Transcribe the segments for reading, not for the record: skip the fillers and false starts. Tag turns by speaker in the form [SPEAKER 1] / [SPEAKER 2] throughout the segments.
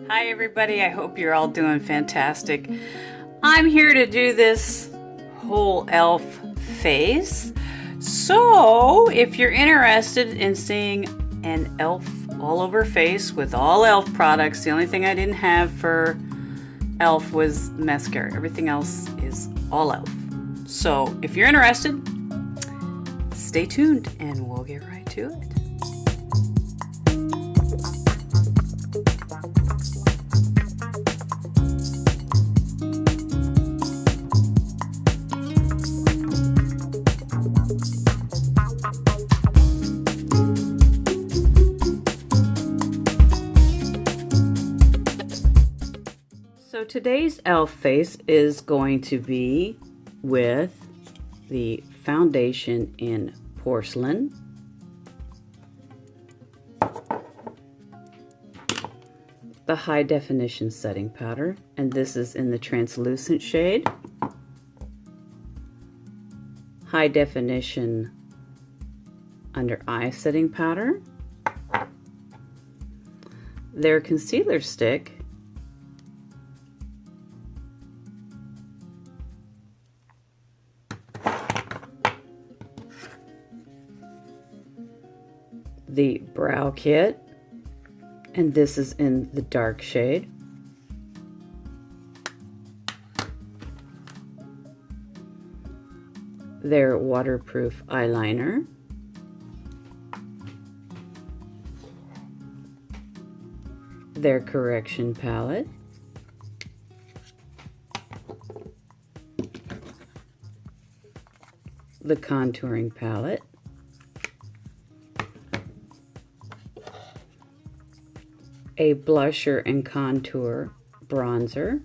[SPEAKER 1] Hi everybody, I hope you're all doing fantastic. I'm here to do this whole elf face. So if you're interested in seeing an elf all over face with all elf products, the only thing I didn't have for elf was mascara. Everything else is all elf. So if you're interested, stay tuned and we'll get right to it. So today's elf face is going to be with the foundation in porcelain, the high definition setting powder, and this is in the translucent shade, high definition under eye setting powder, their concealer stick, the brow kit, and this is in the dark shade, their waterproof eyeliner, their correction palette, the contouring palette, a blusher and contour bronzer.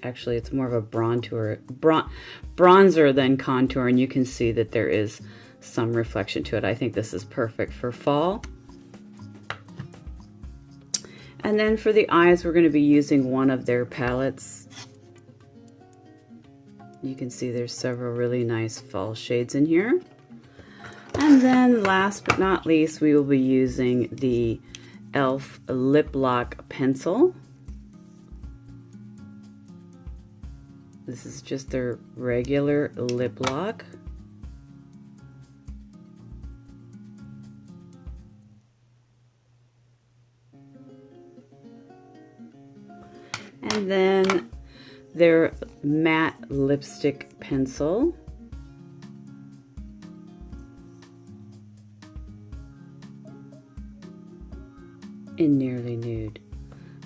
[SPEAKER 1] Actually, it's more of a bronzer than contour, and you can see that there is some reflection to it. I think this is perfect for fall. And then for the eyes, we're going to be using one of their palettes. You can see there's several really nice fall shades in here. And then last but not least, we will be using the Elf Lip Lock Pencil. This is just their regular lip lock. And then their matte lipstick pencil. In Nearly Nude.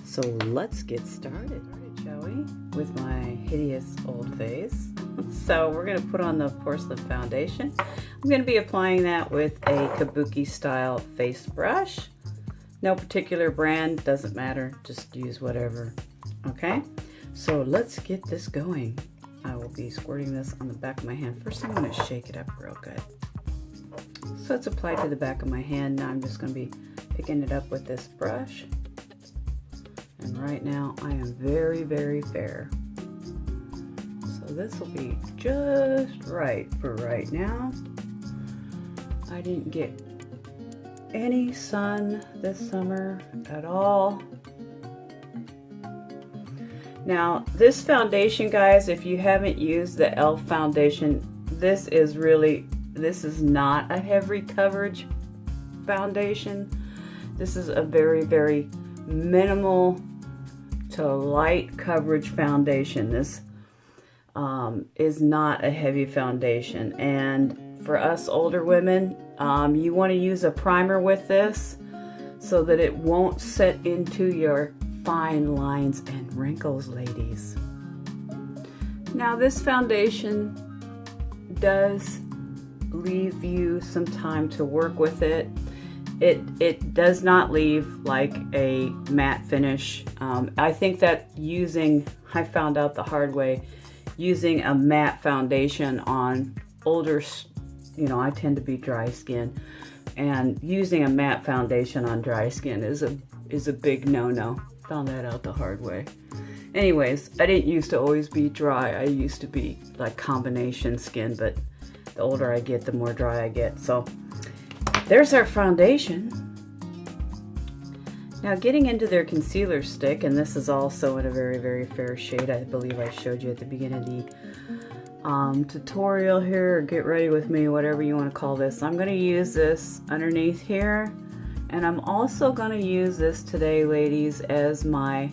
[SPEAKER 1] So let's get started, shall we? With my hideous old face. So we're going to put on the porcelain foundation. I'm going to be applying that with a kabuki style face brush. No particular brand, doesn't matter, just use whatever. Okay, so let's get this going. I will be squirting this on the back of my hand. First I'm going to shake it up real good. So it's applied to the back of my hand. Now I'm just going to be picking it up with this brush. And right now I am very, very fair. So this will be just right for right now. I didn't get any sun this summer at all. Now this foundation, guys, if you haven't used the e.l.f. foundation, this is not a heavy coverage foundation. This is a very, very minimal to light coverage foundation. This is not a heavy foundation. And for us older women, you want to use a primer with this so that it won't set into your fine lines and wrinkles, ladies. Now this foundation does leave you some time to work with it. It does not leave like a matte finish. I think that I found out the hard way, using a matte foundation on older, I tend to be dry skin, and using a matte foundation on dry skin is a big no-no. Found that out the hard way. Anyways, I didn't used to always be dry. I used to be like combination skin, but the older I get, the more dry I get. So there's our foundation. Now getting into their concealer stick, and this is also in a very, very fair shade. I believe I showed you at the beginning of the tutorial here, or get ready with me, whatever you want to call this. I'm going to use this underneath here, and I'm also going to use this today, ladies, as my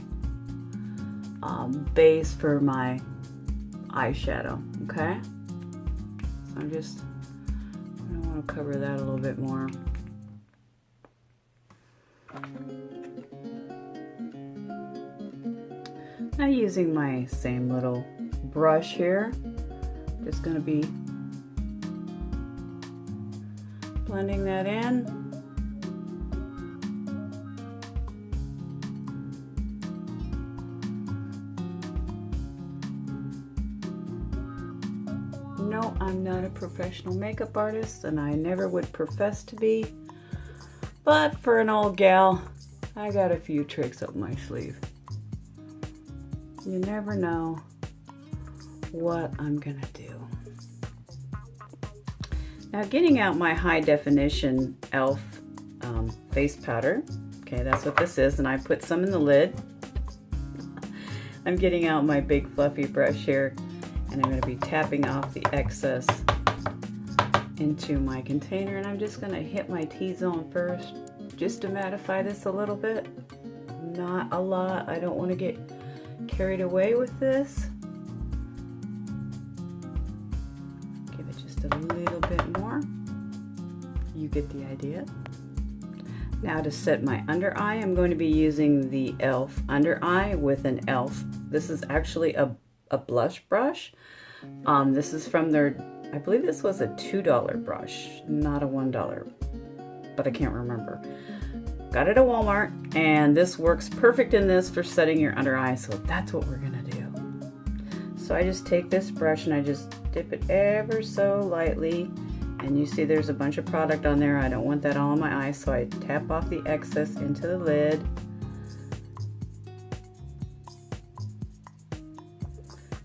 [SPEAKER 1] base for my eyeshadow, okay? So I want to cover that a little bit more. Now using my same little brush here, just going to be blending that in. No, I'm not a professional makeup artist, and I never would profess to be, but for an old gal, I got a few tricks up my sleeve. You never know what I'm gonna do. Now getting out my high definition e.l.f. face powder. Okay, that's what this is, and I put some in the lid. I'm getting out my big fluffy brush here, and I'm gonna be tapping off the excess into my container, and I'm just gonna hit my T-zone first, just to mattify this a little bit. Not a lot, I don't wanna get carried away with this. Give it just a little bit more. You get the idea. Now to set my under eye, I'm going to be using the e.l.f. under eye with an e.l.f. This is actually a blush brush. This is from their, I believe this was a $2 brush, not a $1, but I can't remember. Got it at Walmart, and this works perfect in this for setting your under eye, so that's what we're gonna do. So I just take this brush and I just dip it ever so lightly, and you see there's a bunch of product on there. I don't want that all on my eye, so I tap off the excess into the lid.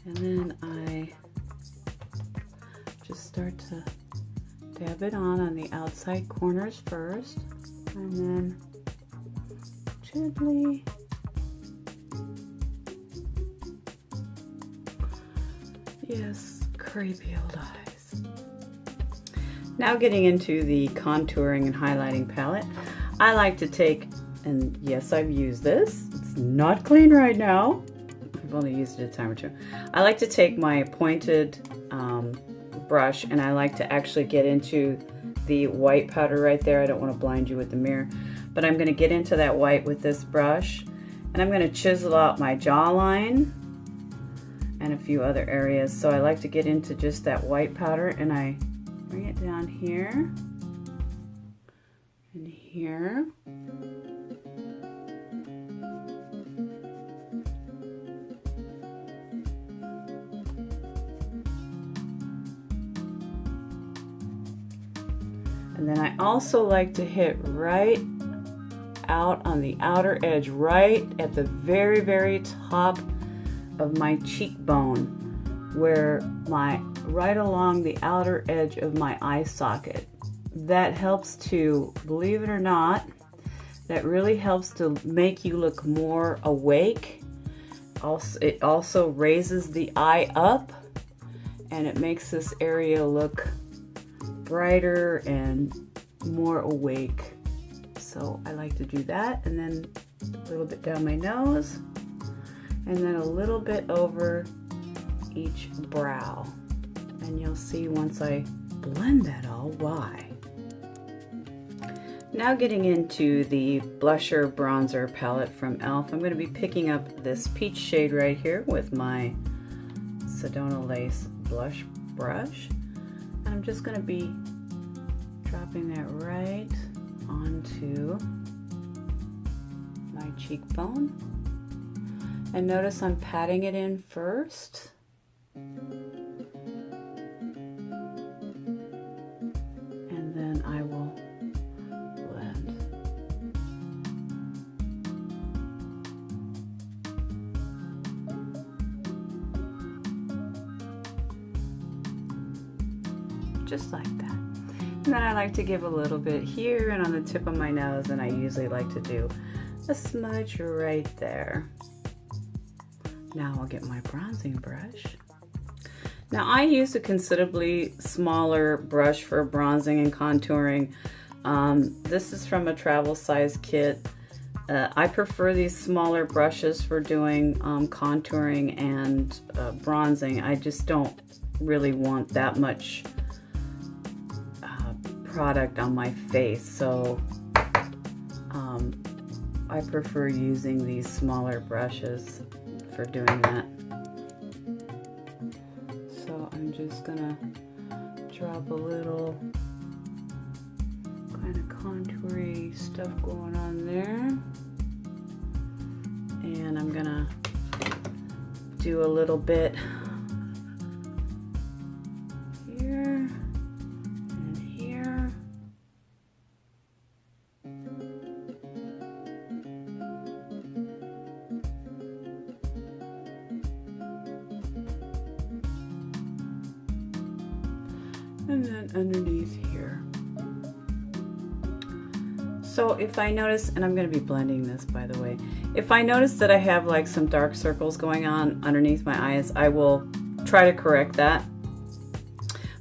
[SPEAKER 1] And then I just start to dab it on the outside corners first, and then gently yes, creepy old eyes. Now getting into the contouring and highlighting palette, I like to take, and yes, I've used this, it's not clean right now, I've only used it a time or two. I like to take my pointed brush, and I like to actually get into the white powder right there. I don't want to blind you with the mirror, but I'm going to get into that white with this brush, and I'm going to chisel out my jawline and a few other areas. So I like to get into just that white powder, and I bring it down here and here. And then I also like to hit right out on the outer edge, right at the very, very top of my cheekbone, where right along the outer edge of my eye socket. That helps to, believe it or not, that really helps to make you look more awake. Also, it also raises the eye up, and it makes this area look brighter and more awake. So I like to do that, and then a little bit down my nose, and then a little bit over each brow. And you'll see once I blend that all why. Now getting into the blusher bronzer palette from e.l.f. I'm going to be picking up this peach shade right here with my Sedona Lace blush brush. And I'm just going to be dropping that right onto my cheekbone. And notice I'm patting it in first. And then I will blend. Just like that. And then I like to give a little bit here and on the tip of my nose, and I usually like to do a smudge right there. Now I'll get my bronzing brush. Now I use a considerably smaller brush for bronzing and contouring. This is from a travel size kit. I prefer these smaller brushes for doing contouring and bronzing. I just don't really want that much product on my face, so I prefer using these smaller brushes for doing that. So I'm just gonna drop a little kind of contoury stuff going on there, and I'm gonna do a little bit here and here. And then underneath here. So if I notice, and I'm going to be blending this by the way, if I notice that I have like some dark circles going on underneath my eyes, I will try to correct that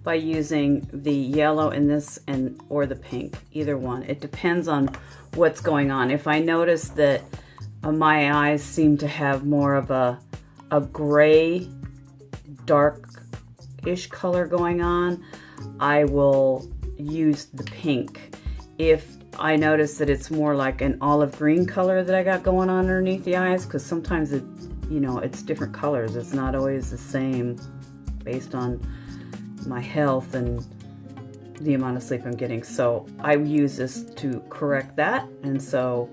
[SPEAKER 1] by using the yellow in this or the pink, either one. It depends on what's going on. If I notice that my eyes seem to have more of a gray, dark-ish color going on, I will use the pink. If I notice that it's more like an olive green color that I got going on underneath the eyes, because sometimes it, you know, it's different colors. It's not always the same based on my health and the amount of sleep I'm getting. So I use this to correct that. And so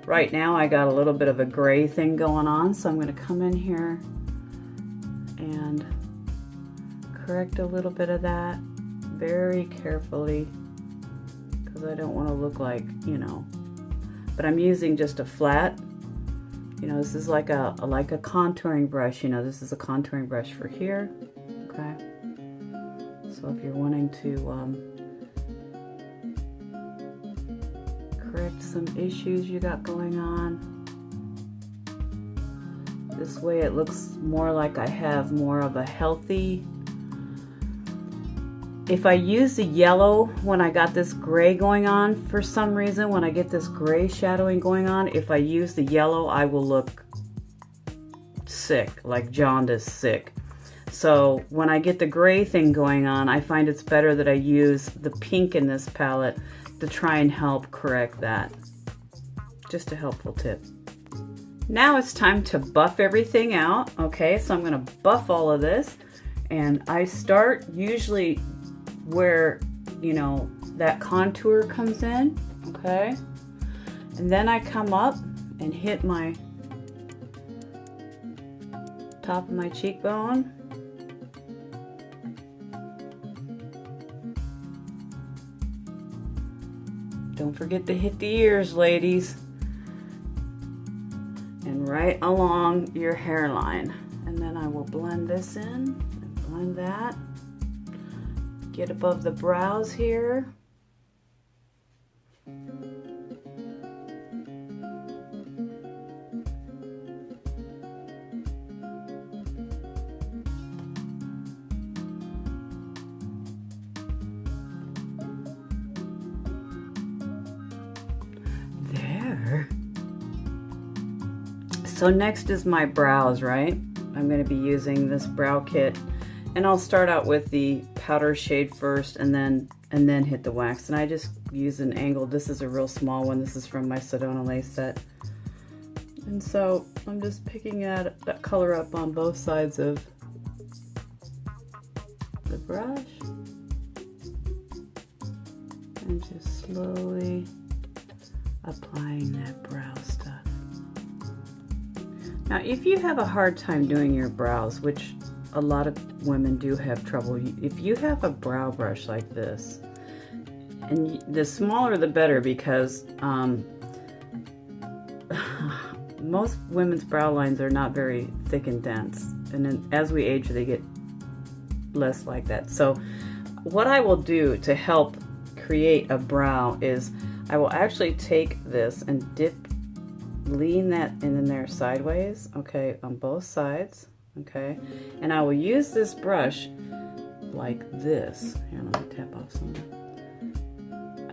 [SPEAKER 1] right now I got a little bit of a gray thing going on. So I'm going to come in here and correct a little bit of that very carefully, because I don't want to look like, you know, but I'm using just a flat, you know, this is like a contouring brush, you know, this is a contouring brush for here, okay? So if you're wanting to correct some issues you got going on, this way it looks more like I have more of a healthy. If I use the yellow when I got this gray going on, for some reason, when I get this gray shadowing going on, if I use the yellow, I will look sick, like jaundice sick. So when I get the gray thing going on, I find it's better that I use the pink in this palette to try and help correct that. Just a helpful tip. Now it's time to buff everything out. Okay, so I'm gonna buff all of this, and I start usually where, you know, that contour comes in, okay? And then I come up and hit my top of my cheekbone. Don't forget to hit the ears, ladies. And right along your hairline. And then I will blend this in and blend that. Get above the brows here. There. So next is my brows, right? I'm going to be using this brow kit, and I'll start out with the powder shade first and then hit the wax. And I just use an angle. This is a real small one. This is from my Sedona lace set. And so I'm just picking that color up on both sides of the brush and just slowly applying that brow stuff. Now, if you have a hard time doing your brows, which a lot of women do have trouble, if you have a brow brush like this, and the smaller the better, because most women's brow lines are not very thick and dense, and then as we age they get less like that. So what I will do to help create a brow is I will actually take this and dip lean that in there sideways, okay, on both sides, okay? And I will use this brush like this. Here, let me tap off some.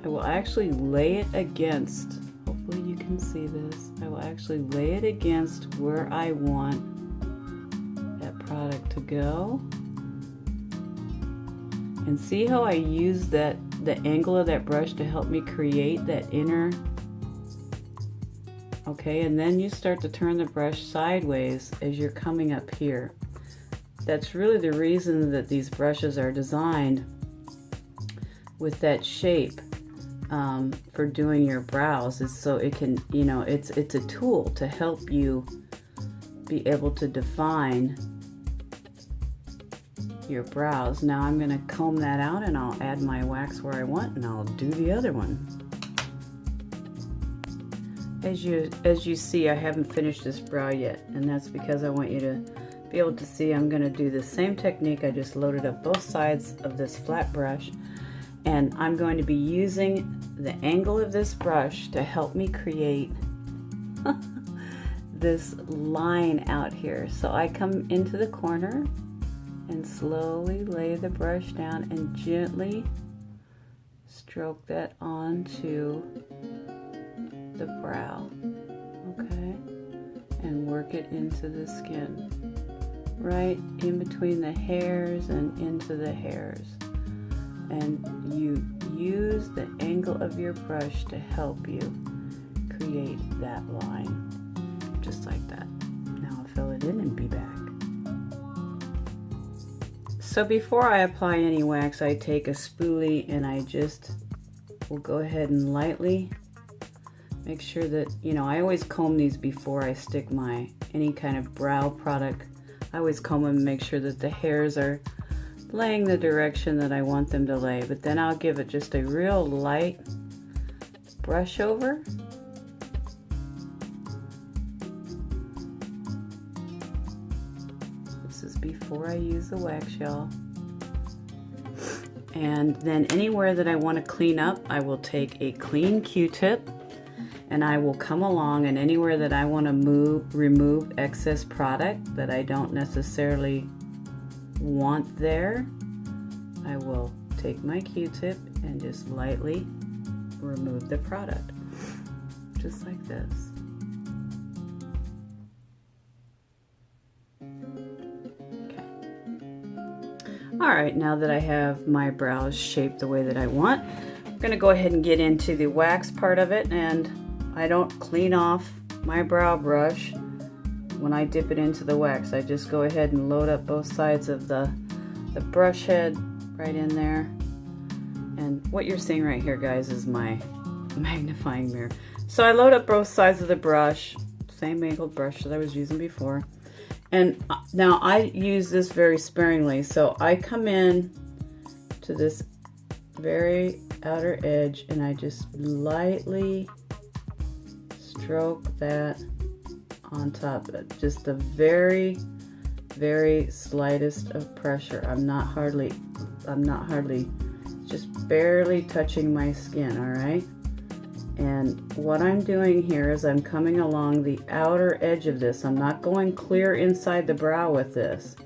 [SPEAKER 1] I will actually lay it against, hopefully you can see this, I will actually lay it against where I want that product to go. And see how I use the angle of that brush to help me create that inner. Okay, and then you start to turn the brush sideways as you're coming up here. That's really the reason that these brushes are designed with that shape for doing your brows, is so it can, you know, it's a tool to help you be able to define your brows. Now I'm going to comb that out and I'll add my wax where I want, and I'll do the other one. As you see, I haven't finished this brow yet, and that's because I want you to be able to see I'm going to do the same technique. I just loaded up both sides of this flat brush, and I'm going to be using the angle of this brush to help me create this line out here. So I come into the corner and slowly lay the brush down and gently stroke that onto the brow, okay, and work it into the skin, right in between the hairs and into the hairs. And you use the angle of your brush to help you create that line, just like that. Now I'll fill it in and be back. So before I apply any wax, I take a spoolie and I just will go ahead and lightly make sure that, you know, I always comb these before I stick any kind of brow product. I always comb them and make sure that the hairs are laying the direction that I want them to lay, but then I'll give it just a real light brush over. This is before I use the wax, y'all. And then anywhere that I want to clean up, I will take a clean Q-tip and I will come along, and anywhere that I want to remove excess product that I don't necessarily want there, I will take my Q-tip and just lightly remove the product, just like this. Okay. All right, now that I have my brows shaped the way that I want, I'm gonna go ahead and get into the wax part of it, and I don't clean off my brow brush when I dip it into the wax. I just go ahead and load up both sides of the brush head right in there. And what you're seeing right here, guys, is my magnifying mirror. So I load up both sides of the brush, same angled brush that I was using before. And now I use this very sparingly. So I come in to this very outer edge and I just lightly stroke that on top of it. Just the very, very slightest of pressure. I'm not hardly, just barely touching my skin, all right? And what I'm doing here is I'm coming along the outer edge of this. I'm not going clear inside the brow with this.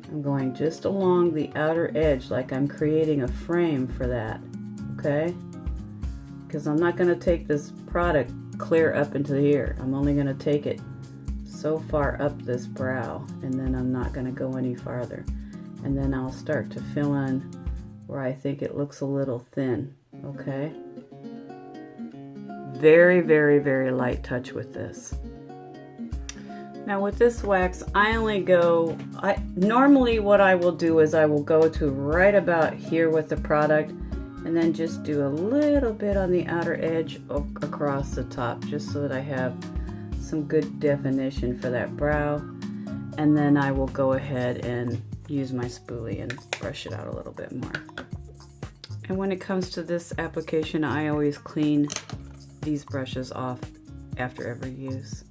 [SPEAKER 1] I'm going just along the outer edge, like I'm creating a frame for that, okay? Because I'm not going to take this product clear up into here. I'm only going to take it so far up this brow, and then I'm not going to go any farther. And then I'll start to fill in where I think it looks a little thin, okay? Very, very, very light touch with this. Now with this wax, I only go, normally what I will do is I will go to right about here with the product and then just do a little bit on the outer edge across the top, just so that I have some good definition for that brow. And then I will go ahead and use my spoolie and brush it out a little bit more. And when it comes to this application, I always clean these brushes off after every use.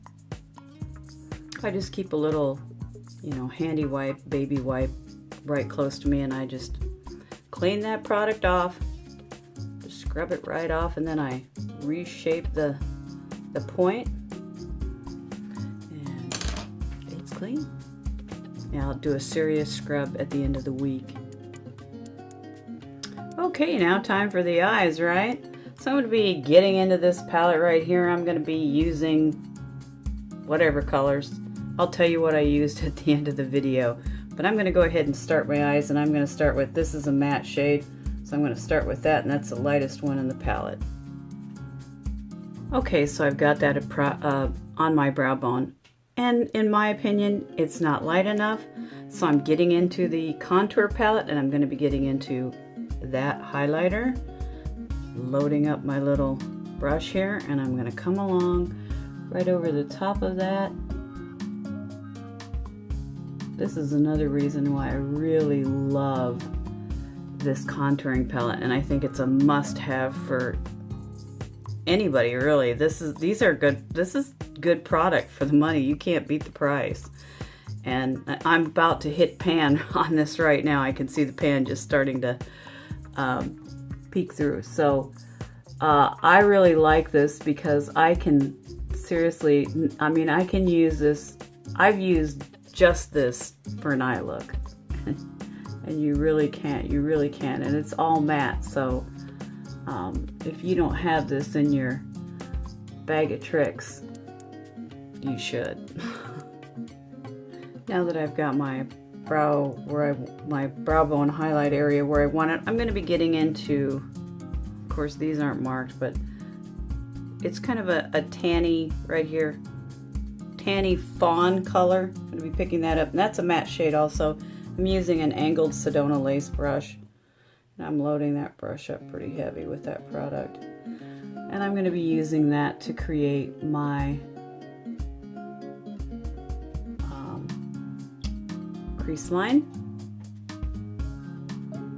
[SPEAKER 1] I just keep a little, handy wipe, baby wipe right close to me, and I just clean that product off, just scrub it right off, and then I reshape the point weekly. Yeah, I'll do a serious scrub at the end of the week. Okay, now time for the eyes, right? So I'm going to be getting into this palette right here. I'm going to be using whatever colors. I'll tell you what I used at the end of the video. But I'm going to go ahead and start my eyes, and I'm going to start with, this is a matte shade. So I'm going to start with that, and that's the lightest one in the palette. Okay, so I've got that on my brow bone. And in my opinion, it's not light enough. So I'm getting into the contour palette, and I'm going to be getting into that highlighter. Loading up my little brush here, and I'm going to come along right over the top of that. This is another reason why I really love this contouring palette, and I think it's a must-have for anybody, really. This is good product for the money. You can't beat the price. And I'm about to hit pan on this right now. I can see the pan just starting to peek through. So I really like this because I can seriously, I mean, I can use this. I've used just this for an eye look. And you really can't, and it's all matte. So if you don't have this in your bag of tricks, you should. Now that I've got my brow my brow bone highlight area where I want it, I'm going to be getting into, of course these aren't marked, but it's kind of a tanny right here, tanny fawn color. I'm going to be picking that up, and that's a matte shade also. I'm using an angled Sedona lace brush, and I'm loading that brush up pretty heavy with that product. And I'm going to be using that to create my crease line.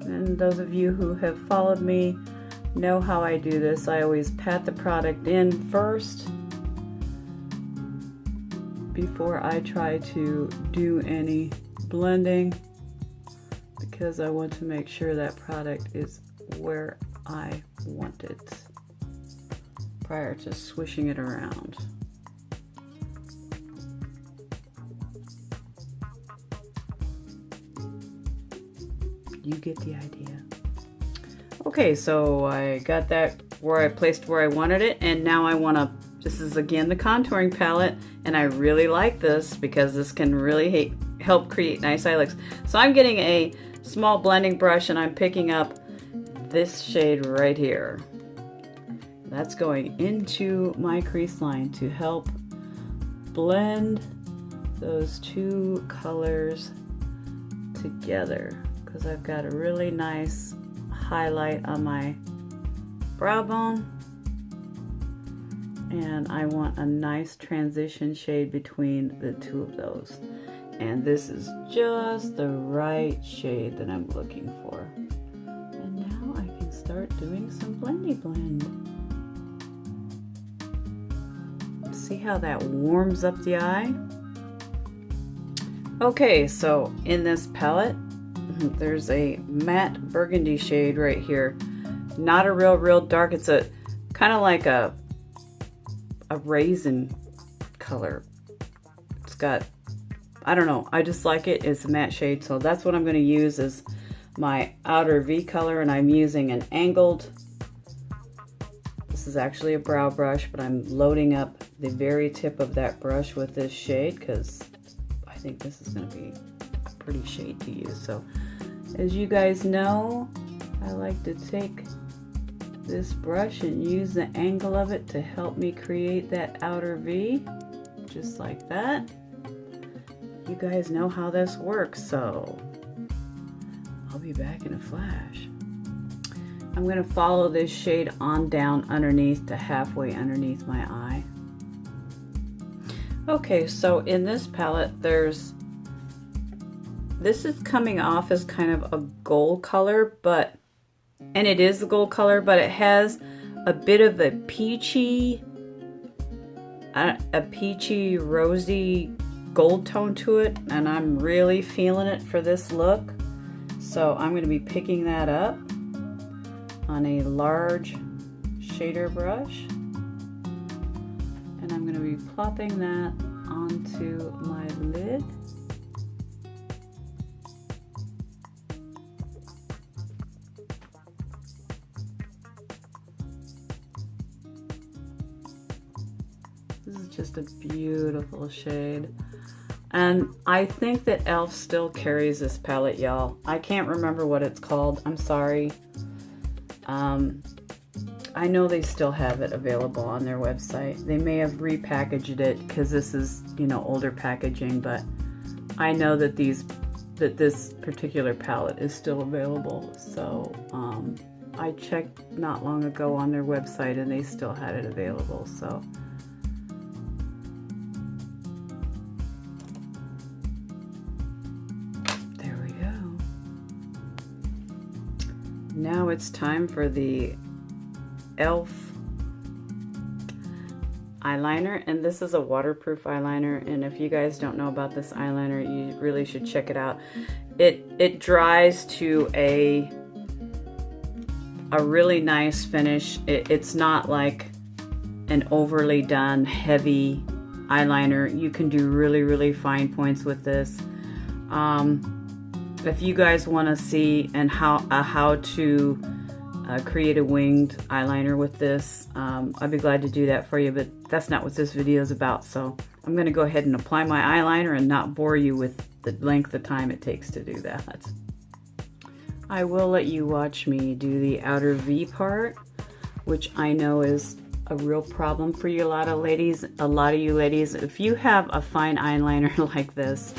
[SPEAKER 1] And those of you who have followed me know how I do this. I always pat the product in first before I try to do any blending, because I want to make sure that product is where I want it prior to swishing it around. You get the idea. Okay, so I got that where I placed where I wanted it, and now I want to, this is again the contouring palette, and I really like this because this can really help create nice eye looks. So I'm getting a small blending brush, and I'm picking up this shade right here. That's going into my crease line to help blend those two colors together, because I've got a really nice highlight on my brow bone, and I want a nice transition shade between the two of those. And this is just the right shade that I'm looking for. And now I can start doing some blendy blend. See how that warms up the eye? Okay, so in this palette, there's a matte burgundy shade right here. Not a real dark. It's a kind of like a raisin color. It's got, I don't know, I just like it. It's a matte shade, so that's what I'm going to use as my outer V color, and I'm using an angled, this is actually a brow brush, but I'm loading up the very tip of that brush with this shade because I think this is going to be a pretty shade to use. So as you guys know, I like to take this brush and use the angle of it to help me create that outer V, just like that. You guys know how this works, so I'll be back in a flash. I'm going to follow this shade on down underneath to halfway underneath my eye. Okay, so in this palette, this is coming off as kind of a gold color, and it is the gold color, but it has a bit of a peachy rosy gold tone to it, and I'm really feeling it for this look. So I'm going to be picking that up on a large shader brush, and I'm going to be plopping that onto my lid. This is just a beautiful shade. And I think that e.l.f. still carries this palette, y'all. I can't remember what it's called. I'm sorry. I know they still have it available on their website. They may have repackaged it because this is, you know, older packaging, but I know that this particular palette is still available. So I checked not long ago on their website and they still had it available. So there we go. Now it's time for the e.l.f. eyeliner, and this is a waterproof eyeliner, and if you guys don't know about this eyeliner, you really should check it out. It dries to a really nice finish. It's not like an overly done heavy eyeliner. You can do really fine points with this. If you guys want to see and how to create a winged eyeliner with this, I'd be glad to do that for you, but that's not what this video is about. So I'm going to go ahead and apply my eyeliner and not bore you with the length of time it takes to do that. I will let you watch me do the outer V part, which I know is a real problem for you, a lot of you ladies. If you have a fine eyeliner like this,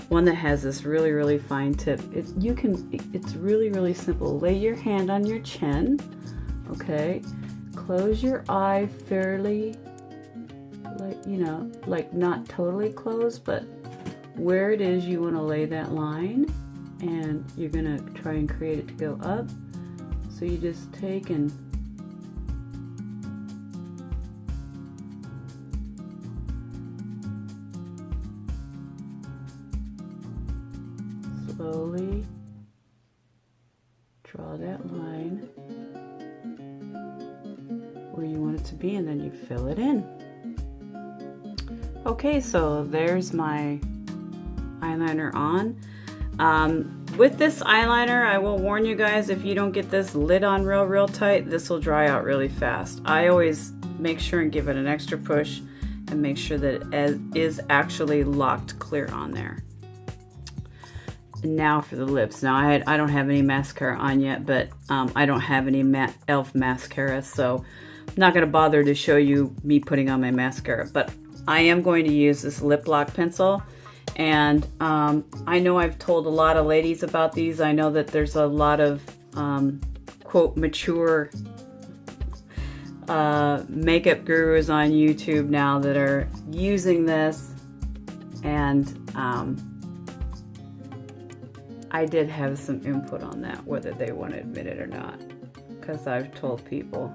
[SPEAKER 1] one that has this really fine tip, it's really simple. Lay your hand on your chin, okay? Close your eye fairly, like, you know, like not totally closed, but where it is you want to lay that line, and you're gonna try and create it to go up. So you just take and slowly draw that line where you want it to be, and then you fill it in. Okay, so there's my eyeliner on. With this eyeliner, I will warn you guys, if you don't get this lid on real tight, this will dry out really fast. I always make sure and give it an extra push and make sure that it is actually locked clear on there. Now for the lips. Now I don't have any mascara on yet, but I don't have any e.l.f. mascara, so I'm not going to bother to show you me putting on my mascara, but I am going to use this lip lock pencil. And I know I've told a lot of ladies about these. I know that there's a lot of quote mature makeup gurus on YouTube now that are using this, and I did have some input on that, whether they want to admit it or not, because I've told people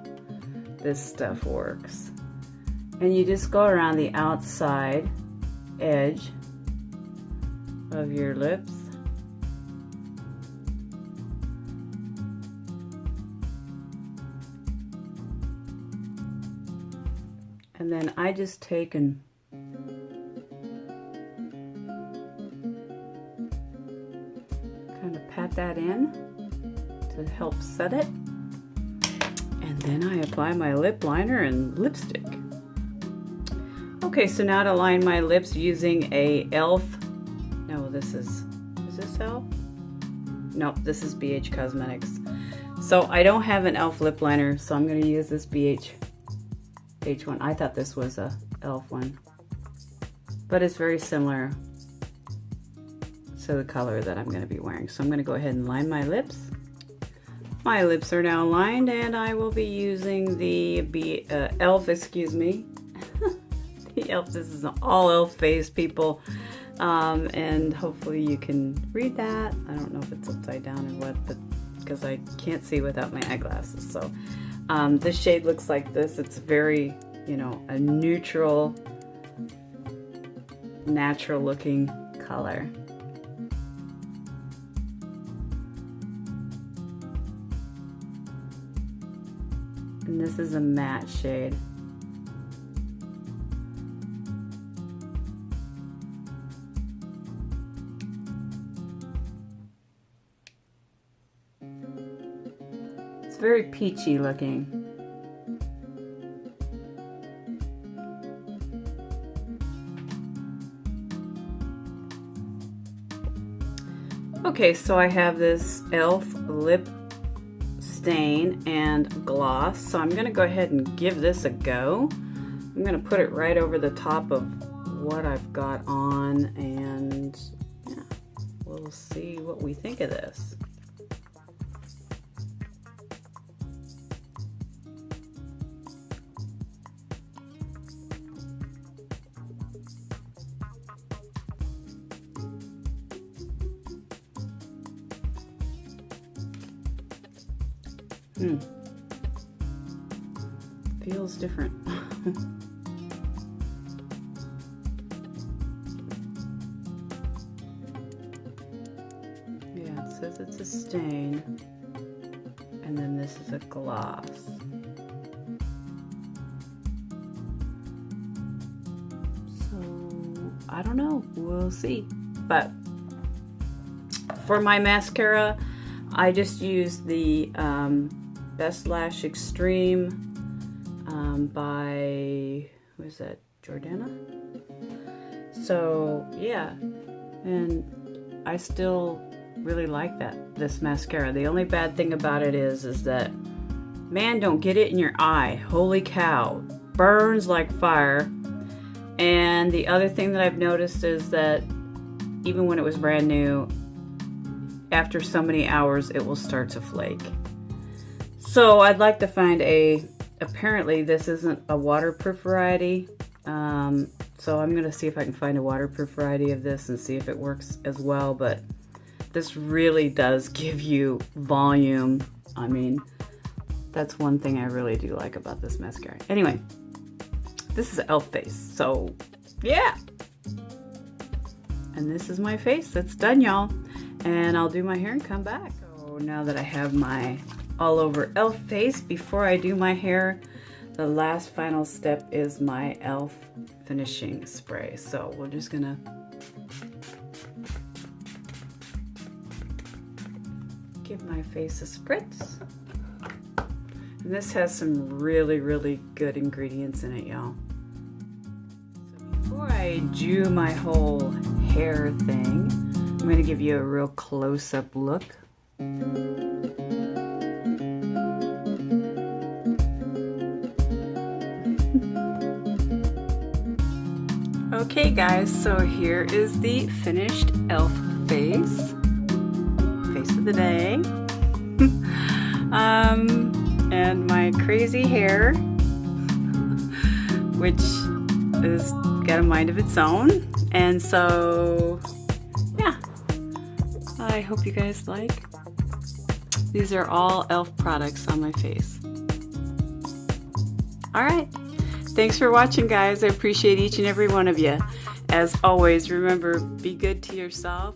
[SPEAKER 1] this stuff works. And you just go around the outside edge of your lips. And then I just take and kind of pat that in to help set it. And then I apply my lip liner and lipstick. Okay, so now to line my lips using a e.l.f. No, is this e.l.f.? Nope, this is BH Cosmetics. So I don't have an e.l.f. lip liner, so I'm going to use this BH one. I thought this was a e.l.f. one, but it's very similar to the color that I'm going to be wearing. So I'm going to go ahead and line my lips. My lips are now lined, and I will be using the e.l.f. excuse me. The e.l.f. This is an all e.l.f. face, people. And hopefully you can read that. I don't know if it's upside down or what, but because I can't see without my eyeglasses. So this shade looks like this. It's very, you know, a neutral, natural looking color. And this is a matte shade. very peachy looking. Okay, so I have this e.l.f. lip stain and gloss, so I'm going to go ahead and give this a go. I'm going to put it right over the top of what I've got on, and yeah, we'll see what we think of this. Feels different. Yeah, it says it's a stain, and then this is a gloss. So I don't know, we'll see. But for my mascara, I just used the Best Lash Extreme by, who is that, Jordana? So yeah, and I still really like this mascara. The only bad thing about it is that, man, don't get it in your eye. Holy cow, burns like fire. And the other thing that I've noticed is that even when it was brand new, after so many hours it will start to flake. So I'd like to find apparently this isn't a waterproof variety, so I'm gonna see if I can find a waterproof variety of this and see if it works as well. But this really does give you volume. I mean, that's one thing I really do like about this mascara. Anyway, this is e.l.f. face, so yeah. And this is my face. That's done, y'all. And I'll do my hair and come back. So now that I have my all over e.l.f. face, before I do my hair, the last final step is my e.l.f. finishing spray. So we're just gonna give my face a spritz. And this has some really, really good ingredients in it, y'all. So before I do my whole hair thing, I'm going to give you a real close-up look. Okay guys, so here is the finished e.l.f. face. Face of the day. And my crazy hair, which is got a mind of its own. And so yeah, I hope you guys like. These are all e.l.f. products on my face. Alright, thanks for watching, guys. I appreciate each and every one of you. As always, remember, be good to yourself.